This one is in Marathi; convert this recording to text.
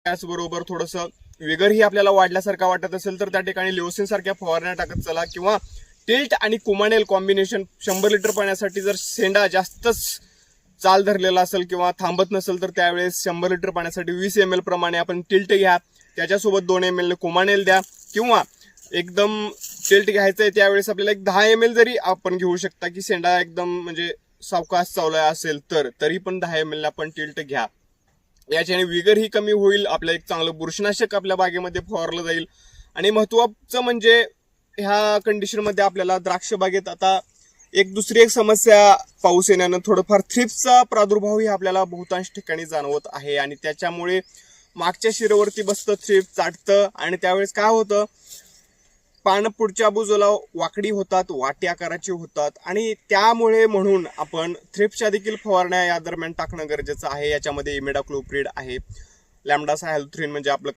त्याचबरोबर थोडंसं विगरही आपल्याला वाढल्यासारखा वाटत असेल तर त्या ठिकाणी लिओसिन सारख्या फवारण्या टाकत चला, किंवा टिल्ट आणि कुमानेल कॉम्बिनेशन 100 लिटर पाण्यासाठी जर शेंडा जास्तच चाल धरलेला असेल किंवा थांबत नसेल तर त्यावेळेस 100 लिटर पाण्यासाठी 20 ml प्रमाणे आपण टिल्ट घ्या, त्याच्यासोबत 2 ml कुमानेल द्या, किंवा एकदम टिल्ट घ्यायचं आहे त्यावेळेस आपल्याला एक 10 ml जरी आपण घेऊ शकता की शेंडा एकदम म्हणजे सावकाश चावला असेल तर तरी पण 10 ml आपण टिल्ट घ्या. याच्याने विगर ही कमी होईल, आपलं एक चांगलं बुरशीनाशक आपल्या बागेमध्ये फवारलं जाईल. आणि महत्वाचं म्हणजे ह्या कंडिशनमध्ये आपल्याला द्राक्ष बागेत आता दुसरी एक समस्या पाऊस येण्यानं थोडंफार थ्रिप्सचा प्रादुर्भावही आपल्याला बहुतांश ठिकाणी जाणवत आहे. आणि त्याच्यामुळे मागच्या शिरेवरती बसतं थ्रिप्स, चाटतं, आणि त्यावेळेस काय होतं, पानं पुढच्या बाजूला वाकडी होतात, वाटी आकाराची होतात. आणि त्यामुळे म्हणून आपण थ्रिप्सच्या देखील फवारण्या या दरम्यान टाकणं गरजेचं आहे. याच्यामध्ये इमिडाक्लोप्रिड आहे, लॅम्डासायहॅलोथ्रिन म्हणजे आपलं